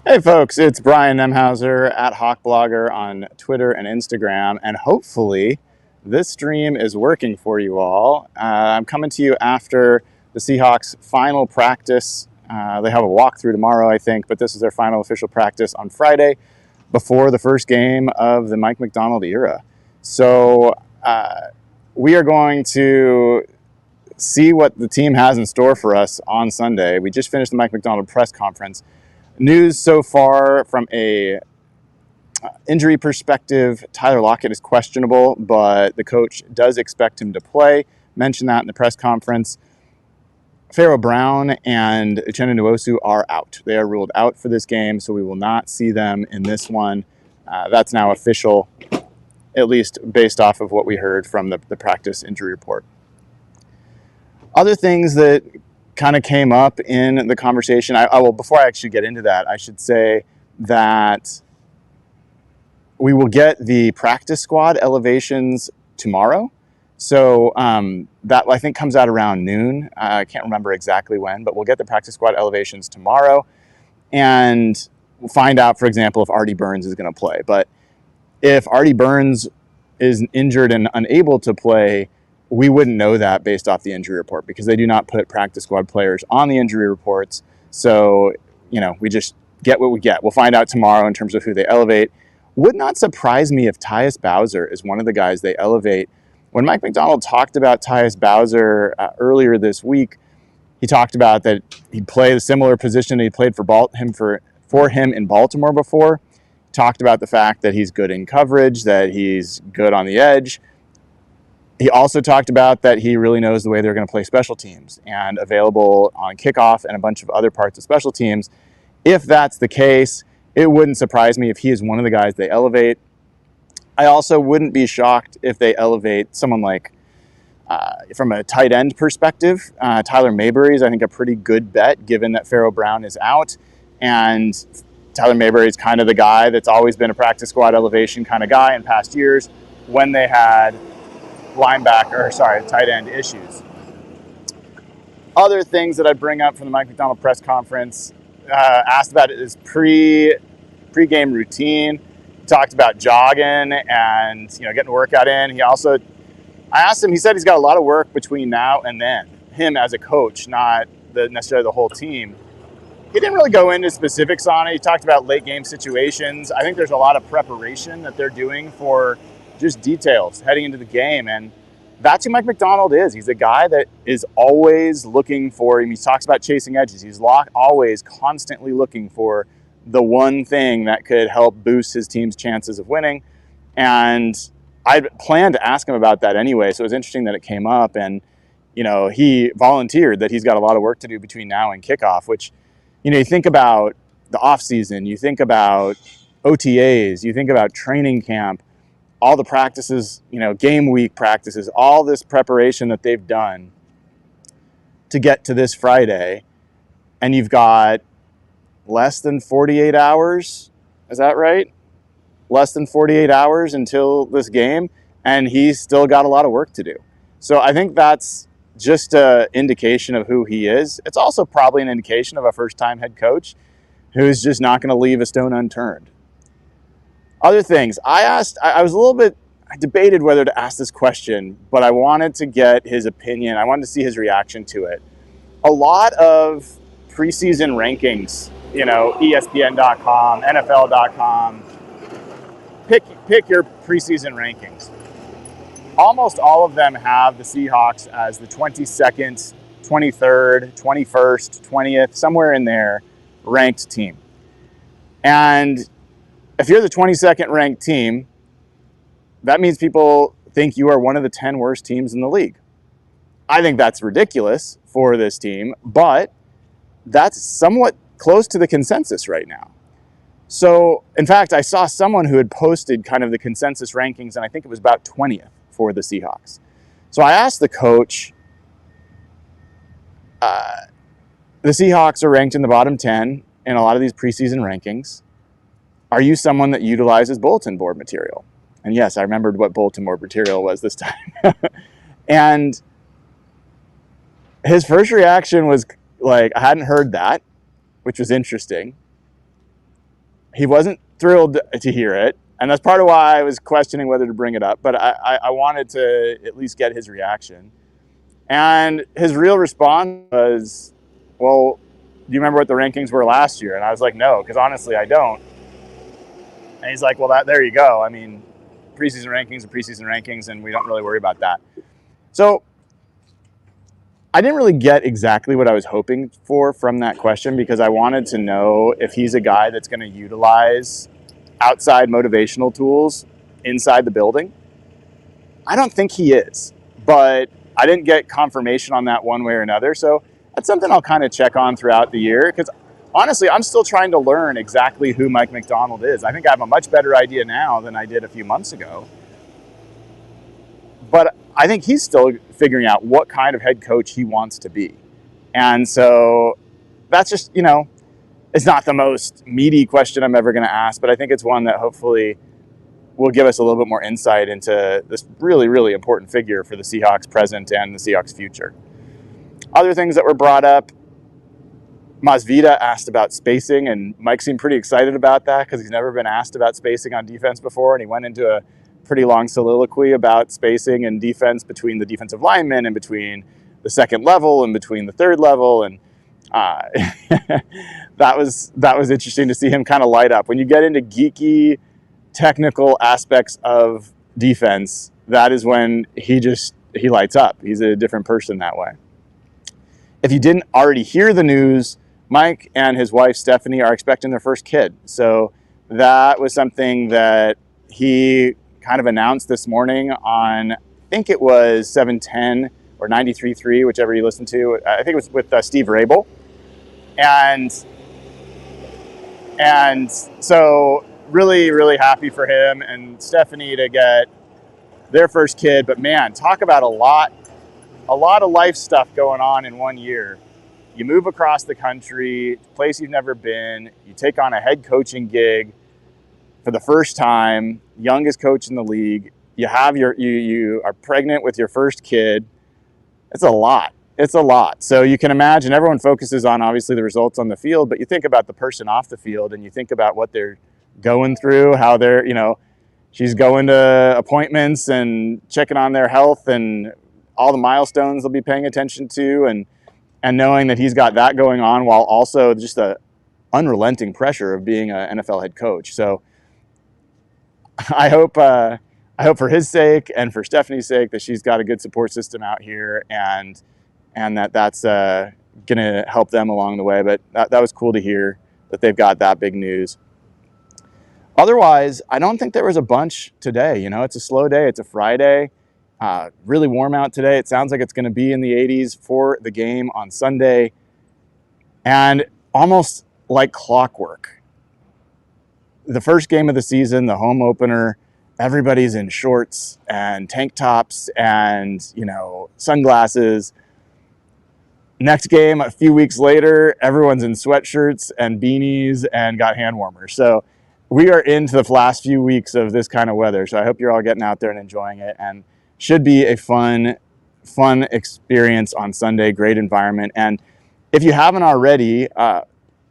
Hey folks, it's Brian Nemhauser at Hawk on Twitter and Instagram, and hopefully this stream is working for you all. I'm coming to you after the Seahawks' final practice. They have a walkthrough tomorrow, I think, but this is their final official practice on Friday before the first game of the Mike Macdonald era. So we are going to see what the team has in store for us on Sunday. We just finished the Mike Macdonald press conference. News so far from a injury perspective, Tyler Lockett is questionable, but the coach does expect him to play. Mentioned that in the press conference. Pharaoh Brown and Uchenna Nwosu are out. They are ruled out for this game, so we will not see them in this one. That's now official, at least based off of what we heard from the practice injury report. Other things that kind of came up in the conversation. Before I actually get into that, I should say that we will get the practice squad elevations tomorrow. So that I think comes out around noon. I can't remember exactly when, but we'll get the practice squad elevations tomorrow, and we'll find out, for example, if Artie Burns is going to play. But if Artie Burns is injured and unable to play, we wouldn't know that based off the injury report because they do not put practice squad players on the injury reports. So, we just get what we get. We'll find out tomorrow in terms of who they elevate. Would not surprise me if Tyus Bowser is one of the guys they elevate. When Mike Macdonald talked about Tyus Bowser earlier this week, he talked about that he'd play a similar position that he played for him in Baltimore before. He talked about the fact that he's good in coverage, that he's good on the edge. He also talked about that he really knows the way they're going to play special teams and available on kickoff and a bunch of other parts of special teams. If that's the case, it wouldn't surprise me if he is one of the guys they elevate. I also wouldn't be shocked if they elevate someone like, from a tight end perspective, Tyler Mayberry is, I think, a pretty good bet given that Pharaoh Brown is out. And Tyler Mayberry is kind of the guy that's always been a practice squad elevation kind of guy in past years when they had tight end issues. Other things that I'd bring up from the Mike Macdonald press conference, asked about his pre-game routine. He talked about jogging and getting a workout in. I asked him, he said he's got a lot of work between now and then. Him as a coach, not necessarily the whole team. He didn't really go into specifics on it. He talked about late game situations. I think there's a lot of preparation that they're doing for just details heading into the game, and that's who Mike Macdonald is. He's a guy that is always looking for him. He talks about chasing edges. He's always constantly looking for the one thing that could help boost his team's chances of winning, and I planned to ask him about that anyway, so it was interesting that it came up, and he volunteered that he's got a lot of work to do between now and kickoff, which you think about the off season, you think about OTAs, you think about training camp, all the practices, game week practices, all this preparation that they've done to get to this Friday, and you've got less than 48 hours, is that right? Less than 48 hours until this game, and he's still got a lot of work to do. So I think that's just an indication of who he is. It's also probably an indication of a first-time head coach who's just not going to leave a stone unturned. Other things, I debated whether to ask this question, but I wanted to get his opinion. I wanted to see his reaction to it. A lot of preseason rankings, ESPN.com, NFL.com, pick your preseason rankings. Almost all of them have the Seahawks as the 22nd, 23rd, 21st, 20th, somewhere in there, ranked team. And if you're the 22nd ranked team, that means people think you are one of the 10 worst teams in the league. I think that's ridiculous for this team, but that's somewhat close to the consensus right now. So, in fact, I saw someone who had posted kind of the consensus rankings, and I think it was about 20th for the Seahawks. So I asked the coach, the Seahawks are ranked in the bottom 10 in a lot of these preseason rankings. Are you someone that utilizes bulletin board material? And yes, I remembered what bulletin board material was this time. And his first reaction was like, I hadn't heard that, which was interesting. He wasn't thrilled to hear it, and that's part of why I was questioning whether to bring it up, but I wanted to at least get his reaction. And his real response was, well, do you remember what the rankings were last year? And I was like, no, because honestly, I don't. And he's like, well, there you go. I mean, preseason rankings are preseason rankings, and we don't really worry about that. So I didn't really get exactly what I was hoping for from that question, because I wanted to know if he's a guy that's going to utilize outside motivational tools inside the building. I don't think he is, but I didn't get confirmation on that one way or another. So that's something I'll kind of check on throughout the year, because honestly, I'm still trying to learn exactly who Mike Macdonald is. I think I have a much better idea now than I did a few months ago. But I think he's still figuring out what kind of head coach he wants to be. And so that's just, it's not the most meaty question I'm ever going to ask, but I think it's one that hopefully will give us a little bit more insight into this really, really important figure for the Seahawks present and the Seahawks future. Other things that were brought up, Masvidal asked about spacing, and Mike seemed pretty excited about that because he's never been asked about spacing on defense before, and he went into a pretty long soliloquy about spacing and defense between the defensive linemen and between the second level and between the third level, and that was interesting to see him kind of light up. When you get into geeky, technical aspects of defense, that is when he lights up. He's a different person that way. If you didn't already hear the news, Mike and his wife Stephanie are expecting their first kid. So that was something that he kind of announced this morning on, I think it was 710 or 93.3, whichever you listen to. I think it was with Steve Rabel. And so really, really happy for him and Stephanie to get their first kid. But man, talk about a lot of life stuff going on in 1 year. You move across the country, a place you've never been, you take on a head coaching gig for the first time, youngest coach in the league, you are pregnant with your first kid. It's a lot. So you can imagine everyone focuses on obviously the results on the field, but you think about the person off the field and you think about what they're going through, how they're, she's going to appointments and checking on their health and all the milestones they'll be paying attention to, and knowing that he's got that going on while also just the unrelenting pressure of being an NFL head coach. So I hope for his sake and for Stephanie's sake that she's got a good support system out here, and that's going to help them along the way. But that was cool to hear that they've got that big news. Otherwise, I don't think there was a bunch today. It's a slow day. It's a Friday. Really warm out today. It sounds like it's going to be in the 80s for the game on Sunday. And almost like clockwork, the first game of the season, the home opener, everybody's in shorts and tank tops and, sunglasses. Next game, a few weeks later, everyone's in sweatshirts and beanies and got hand warmers. So we are into the last few weeks of this kind of weather. So I hope you're all getting out there and enjoying it, and should be a fun experience on Sunday. Great environment. And if you haven't already,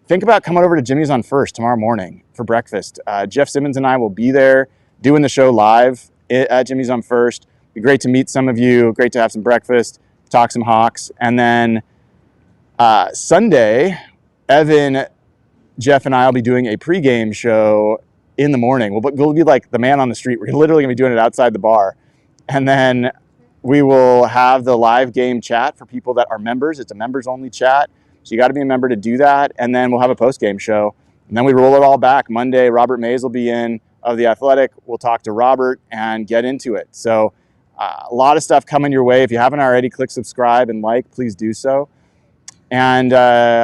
think about coming over to Jimmy's on First tomorrow morning for breakfast. Jeff Simmons and I will be there doing the show live at Jimmy's on First. It'd be great to meet some of you. Great to have some breakfast, talk some Hawks. And then Sunday, Evan, Jeff, and I will be doing a pregame show in the morning. We'll be like the man on the street. We're literally going to be doing it outside the bar. And then we will have the live game chat for people that are members. It's a members-only chat, so you got to be a member to do that. And then we'll have a post-game show. And then we roll it all back. Monday, Robert Mays will be in of The Athletic. We'll talk to Robert and get into it. So a lot of stuff coming your way. If you haven't already, click subscribe and like. Please do so. And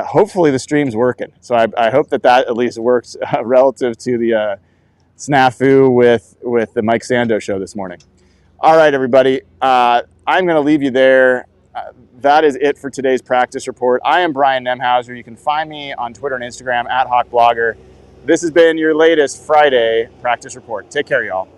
hopefully the stream's working. So I hope that at least works relative to the snafu with the Mike Sando show this morning. All right, everybody. I'm going to leave you there. That is it for today's practice report. I am Brian Nemhauser. You can find me on Twitter and Instagram @HawkBlogger. This has been your latest Friday practice report. Take care, y'all.